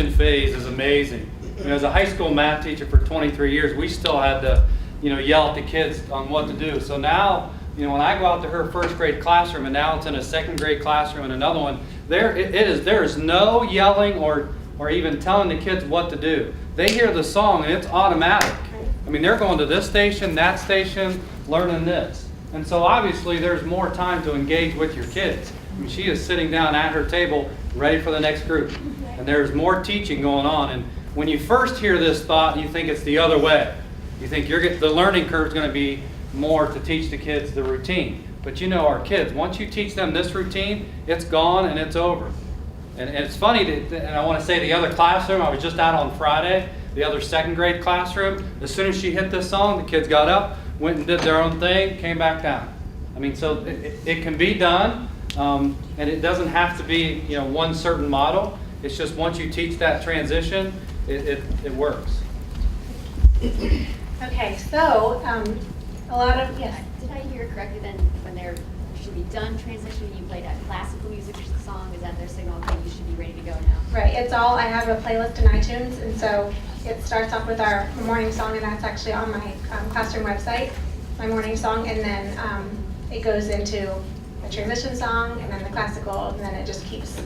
transition phase is amazing. You know, as a high school math teacher for 23 years, we still had to, you know, yell at the kids on what to do. So now, you know, when I go out to her first grade classroom, and now it's in a second grade classroom and another one, there is no yelling or even telling the kids what to do. They hear the song and it's automatic. I mean, they're going to this station, that station, learning this. And so obviously there's more time to engage with your kids. I mean, she is sitting down at her table ready for the next group. And there's more teaching going on. And when you first hear this thought, you think it's the other way. You think the learning curve is going to be more to teach the kids the routine. But you know our kids, once you teach them this routine, it's gone and it's over. And it's funny, and I want to say the other classroom, I was just out on Friday, the other second grade classroom, as soon as she hit this song, the kids got up, went and did their own thing, came back down. I mean, so it can be done, and it doesn't have to be, you know, one certain model. It's just once you teach that transition, it works. Okay, so a lot of, yes. Did I hear correctly then, when they're should be done transitioning, you play that classical music song? Is that their signal? Okay, you should be ready to go now. Right, it's all, I have a playlist in iTunes, and so it starts off with our morning song, and that's actually on my classroom website, my morning song, and then it goes into a transition song, and then the classical, and then it just keeps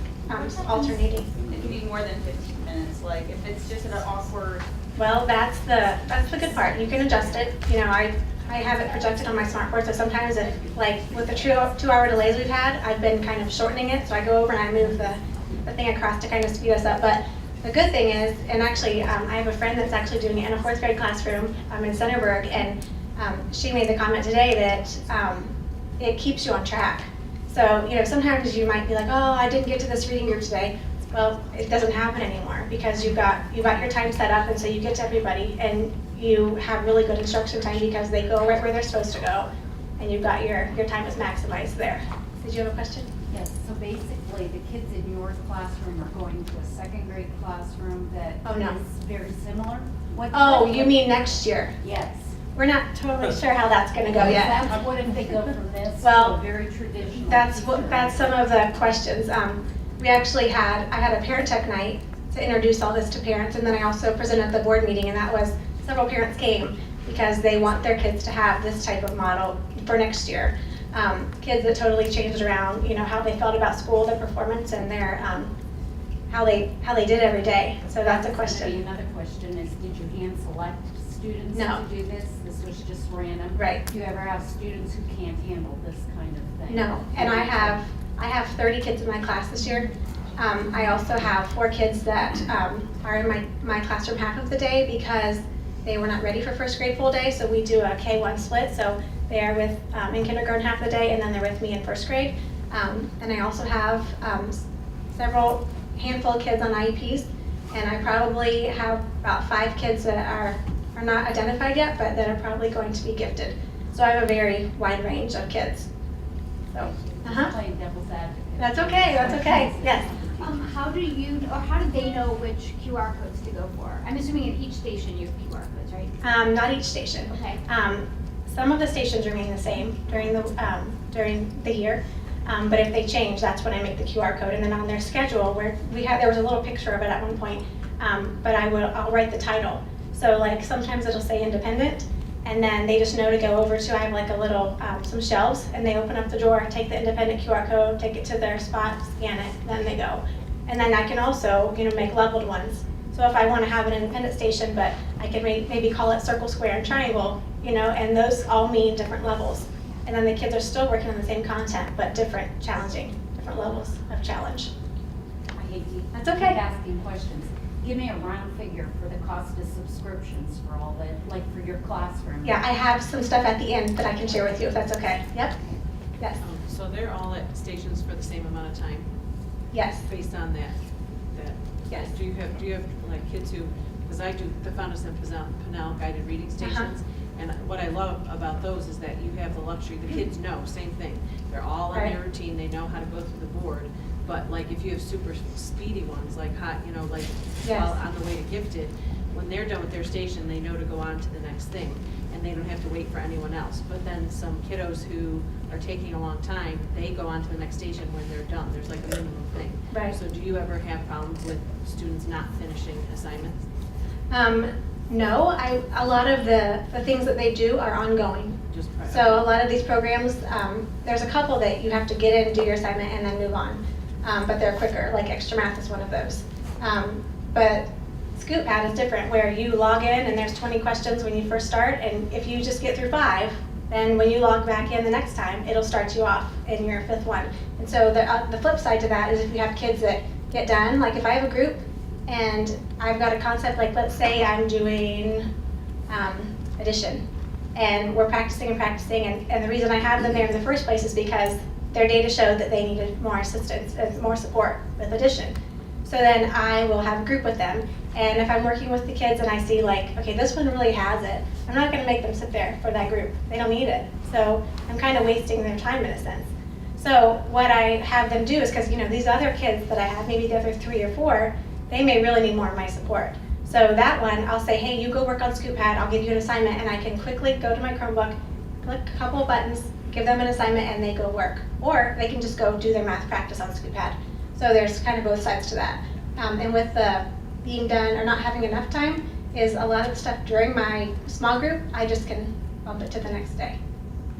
alternating. It can be more than 15 minutes, like if it's just an awkward. Well, that's the good part. You can adjust it. You know, I have it projected on my smartboard, so sometimes if, like, with the 2-hour delays we've had, I've been kind of shortening it, so I go over and I move the thing across to kind of speed us up. But the good thing is, and actually, I have a friend that's actually doing it in a 4th grade classroom in Centerburg, and she made the comment today that it keeps you on track. So, you know, sometimes you might be like, oh, I didn't get to this reading group today. Well, it doesn't happen anymore because you've got your time set up, and so you get to everybody, and you have really good instruction time because they go right where they're supposed to go, and you've got your time is maximized there. Did you have a question? Yes, so basically the kids in your classroom are going to a second grade classroom that is very similar? You mean next year? Yes. We're not totally sure how that's going to go yet. That's what if they go from this to a very traditional? That's some of the questions. I had a parent tech night to introduce all this to parents, and then I also presented at the board meeting, and that was several parents came because they want their kids to have this type of model for next year. Kids that totally changed around, you know, how they felt about school, their performance, and their how they did every day. So that's a question. Another question is, did you hand select students to do this? This was just random. Right. Do you ever have students who can't handle this kind of thing? No, and I have 30 kids in my class this year. I also have 4 kids that are in my classroom half of the day because they were not ready for 1st grade full day, so we do a K1 split, so they are with in kindergarten half the day, and then they're with me in 1st grade. And I also have several handful of kids on IEPs, and I probably have about 5 kids that are not identified yet, but that are probably going to be gifted. So I have a very wide range of kids. So, Playing devil's advocate. That's okay, that's okay, yes. How do they know which QR codes to go for? I'm assuming at each station you have QR codes, right? Not each station. Okay. Some of the stations remain the same during the year, but if they change, that's when I make the QR code. And then on their schedule, where there was a little picture of it at one point, but I'll write the title. So like sometimes it'll say independent, and then they just know to go over to, I have like a little, some shelves, and they open up the drawer, take the independent QR code, take it to their spot, scan it, then they go. And then I can also, you know, make leveled ones. So if I want to have an independent station, but I can maybe call it circle, square, and triangle, you know, and those all mean different levels. And then the kids are still working on the same content, but different levels of challenge. I hate to That's okay. keep asking questions. Give me a round figure for the cost of subscriptions for all that, like for your classroom. Yeah, I have some stuff at the end that I can share with you if that's okay. Yep. Yes. So they're all at stations for the same amount of time? Yes. Based on that. Yes. Do you have like kids who, because I do the Fountas and Pinnell guided reading stations, and what I love about those is that you have the luxury, the kids know, same thing. They're all on their routine, they know how to go through the board. But like if you have super speedy ones, like hot, you know, like while on the way to gifted, when they're done with their station, they know to go on to the next thing. And and they don't have to wait for anyone else. But then some kiddos who are taking a long time, they go on to the next station when they're done. There's like a minimum thing. Right. So do you ever have problems with students not finishing assignments? No, a lot of the things that they do are ongoing. Just So a lot of these programs, there's a couple that you have to get in, do your assignment, and then move on. But they're quicker, like extra math is one of those. But Scoop Pad is different, where you log in and there's 20 questions when you first start, and if you just get through 5, then when you log back in the next time, it'll start you off in your 5th one. And so the flip side to that is if you have kids that get done, like if I have a group and I've got a concept, like let's say I'm doing addition, and we're practicing and practicing, and the reason I have them there in the first place is because their data showed that they needed more assistance and more support with addition. So then I will have a group with them, and if I'm working with the kids and I see like, okay, this one really has it, I'm not gonna make them sit there for that group. They don't need it. So I'm kind of wasting their time in a sense. So what I have them do is, because these other kids that I have, maybe the other 3 or 4, they may really need more of my support. So that one, I'll say, hey, you go work on Scoop Pad, I'll give you an assignment, and I can quickly go to my Chromebook, click a couple of buttons, give them an assignment, and they go work. Or they can just go do their math practice on Scoop Pad. So there's kind of both sides to that. And with the being done or not having enough time, is a lot of the stuff during my small group, I just can bump it to the next day.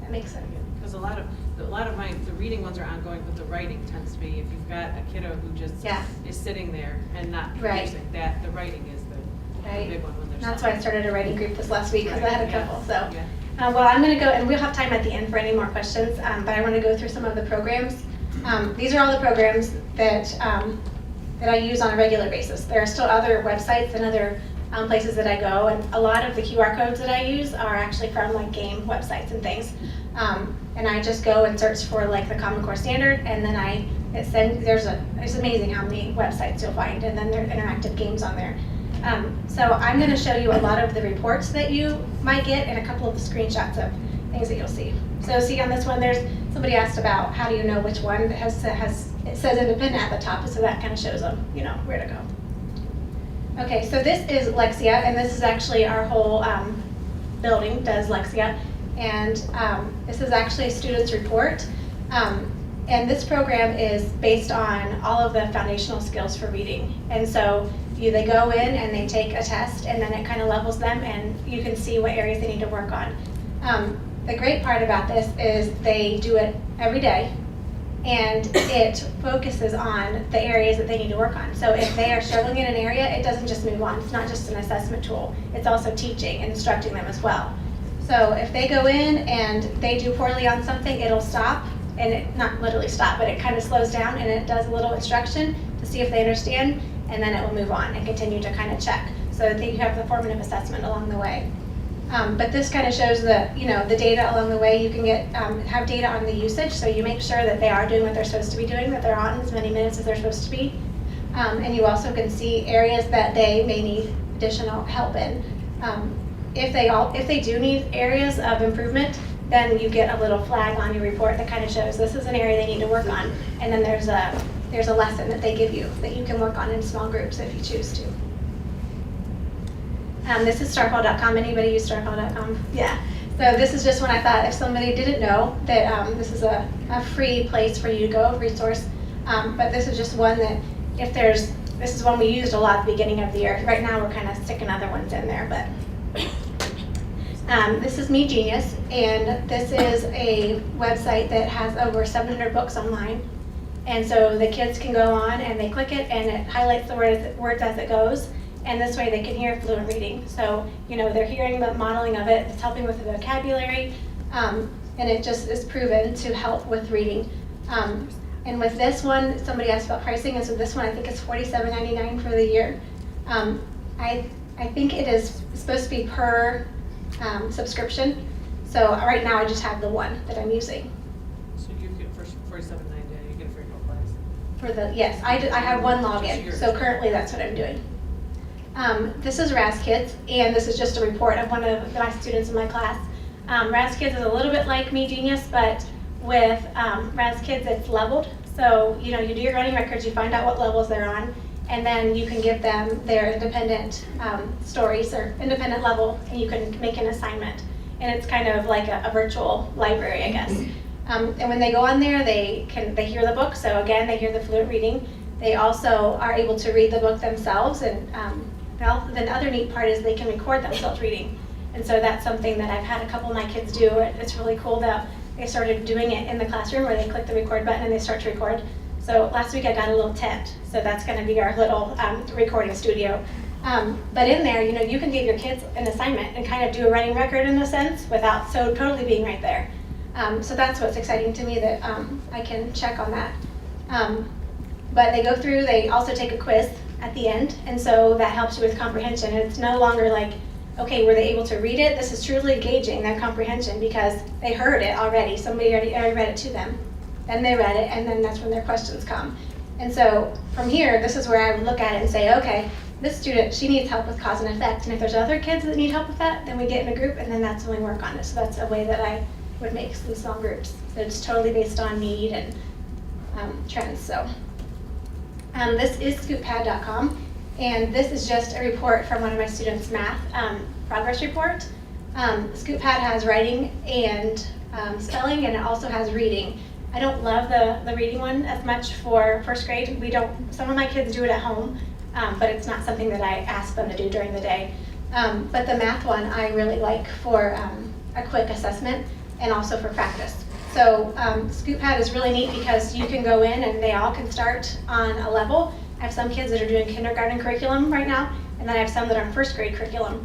That makes sense. Because a lot of the reading ones are ongoing, but the writing tends to be, if you've got a kiddo who just is sitting there and not Right. producing, that the writing is the Right. big one when there's. That's why I started a writing group this last week, because I had a couple. So, Yeah. well, I'm going to go, and we'll have time at the end for any more questions, but I want to go through some of the programs. These are all the programs that I use on a regular basis. There are still other websites and other places that I go, and a lot of the QR codes that I use are actually from like game websites and things. And I just go and search for like the Common Core Standard, and then it's amazing how many websites you'll find, and then there are interactive games on there. So I'm going to show you a lot of the reports that you might get and a couple of the screenshots of things that you'll see. So see on this one, somebody asked about how do you know which one it says independent at the top, so that kind of shows them, where to go. Okay, so this is Lexia, and this is actually our whole building does Lexia, and this is actually a student's report. And this program is based on all of the foundational skills for reading. And so they go in and they take a test, and then it kind of levels them, and you can see what areas they need to work on. The great part about this is they do it every day, and it focuses on the areas that they need to work on. So if they are struggling in an area, it doesn't just move on. It's not just an assessment tool. It's also teaching and instructing them as well. So if they go in and they do poorly on something, it'll stop, and it not literally stop, but it kind of slows down, and it does a little instruction to see if they understand, and then it will move on and continue to kind of check so that you have the formative assessment along the way. But this kind of shows the data along the way. You can have data on the usage, so you make sure that they are doing what they're supposed to be doing, that they're on as many minutes as they're supposed to be. And you also can see areas that they may need additional help in. If they do need areas of improvement, then you get a little flag on your report that kind of shows this is an area they need to work on, and then there's a lesson that they give you that you can work on in small groups if you choose to. This is starfall.com. Anybody use starfall.com? Yeah. So this is just when I thought if somebody didn't know that this is a free place for you to go, resource. But this is just one that this is one we used a lot at the beginning of the year. Right now we're kind of sticking other ones in there, but this is Me Genius, and this is a website that has over 700 books online. And so the kids can go on and they click it, and it highlights the words as it goes. And this way they can hear fluent reading. So, they're hearing the modeling of it. It's helping with the vocabulary, and it just is proven to help with reading. And with this one, somebody asked about pricing, and so this one I think is $47.99 for the year. I think it is supposed to be per subscription. So right now I just have the one that I'm using. So you get for $47.99, you get a free class. Yes, I have one login. So currently that's what I'm doing. This is Raz Kids, and this is just a report of one of my students in my class. Raz Kids is a little bit like Me Genius, but with Raz Kids it's leveled. So you do your running records, you find out what levels they're on, and then you can give them their independent stories or independent level, and you can make an assignment. and it's kind of like a virtual library, I guess. And when they go on there, they hear the book. So again, they hear the fluent reading. They also are able to read the book themselves, and the other neat part is they can record themselves reading. And so that's something that I've had a couple of my kids do. It's really cool that they started doing it in the classroom where they click the record button and they start to record. So last week I got a little tent. So that's going to be our little recording studio. But in there, you can give your kids an assignment and kind of do a running record in a sense without so totally being right there. So that's what's exciting to me, that I can check on that. But they go through, they also take a quiz at the end, and so that helps you with comprehension. It's no longer like, okay, were they able to read it? This is truly gauging their comprehension because they heard it already. Somebody already read it to them. Then they read it, and then that's when their questions come. And so from here, this is where I would look at it and say, okay, this student, she needs help with cause and effect. And if there's other kids that need help with that, then we get in a group, and then that's when we work on it. So that's a way that I would make some small groups. So it's totally based on need and trends. So this is scooppad.com, and this is just a report from one of my students' math progress report. ScoopPad has writing and spelling, and it also has reading. I don't love the reading one as much for first grade. Some of my kids do it at home, but it's not something that I ask them to do during the day. But the math one I really like for a quick assessment and also for practice. So ScoopPad is really neat because you can go in and they all can start on a level. I have some kids that are doing kindergarten curriculum right now, and then I have some that are first grade curriculum.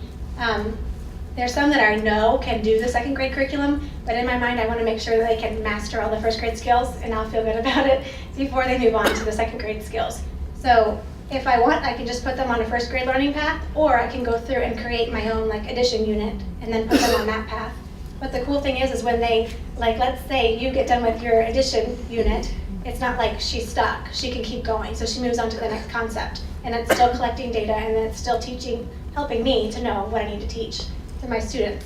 There's some that I know can do the second grade curriculum, but in my mind I want to make sure that they can master all the first grade skills, and I'll feel good about it before they move on to the second grade skills. So if I want, I can just put them on a first grade learning path, or I can go through and create my own addition unit and then put them on that path. But the cool thing is when they, let's say you get done with your addition unit, it's not like she's stuck. She can keep going. So she moves on to the next concept. And it's still collecting data, and then it's still helping me to know what I need to teach to my students.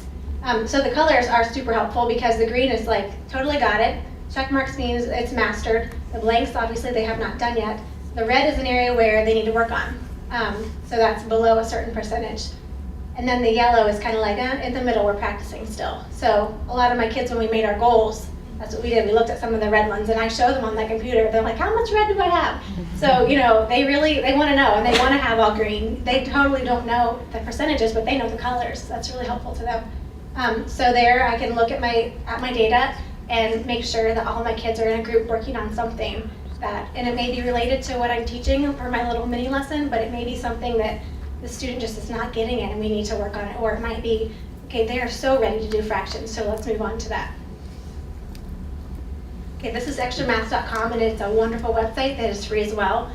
So the colors are super helpful because the green is totally got it. Check marks means it's mastered. The blanks, obviously, they have not done yet. The red is an area where they need to work on. So that's below a certain percentage. And then the yellow is kind of in the middle, we're practicing still. So a lot of my kids, when we made our goals, that's what we did. We looked at some of the red ones, and I showed them on the computer. They're like, how much red do I have? So, they want to know, and they want to have all green. They totally don't know the percentages, but they know the colors. That's really helpful to them. So there I can look at my data and make sure that all of my kids are in a group working on something and it may be related to what I'm teaching for my little mini lesson, but it may be something that the student just is not getting it and we need to work on it. Or it might be, okay, they are so ready to do fractions, so let's move on to that. Okay, this is extramaths.com, and it's a wonderful website that is free as well.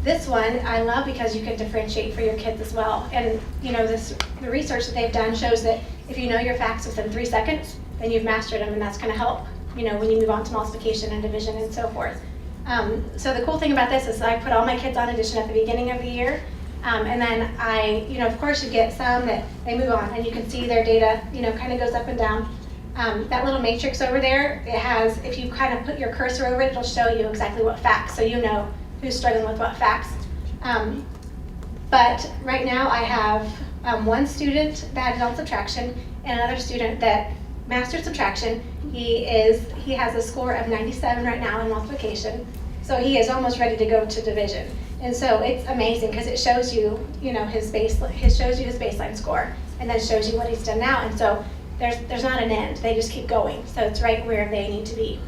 This one I love because you can differentiate for your kids as well. And the research that they've done shows that if you know your facts within 3 seconds, then you've mastered them, and that's going to help when you move on to multiplication and division and so forth. So the cool thing about this is I put all my kids on addition at the beginning of the year. And then of course you get some that they move on, and you can see their data, kind of goes up and down. That little matrix over there, it has, if you kind of put your cursor over it, it'll show you exactly what facts, so you know who's struggling with what facts. But right now I have one student that did on subtraction and another student that mastered subtraction. He has a score of 97 right now in multiplication, so he is almost ready to go to division. And so it's amazing because it shows you, his baseline score, and then shows you what he's done now. And so there's not an end. They just keep going. So it's right where they need to be.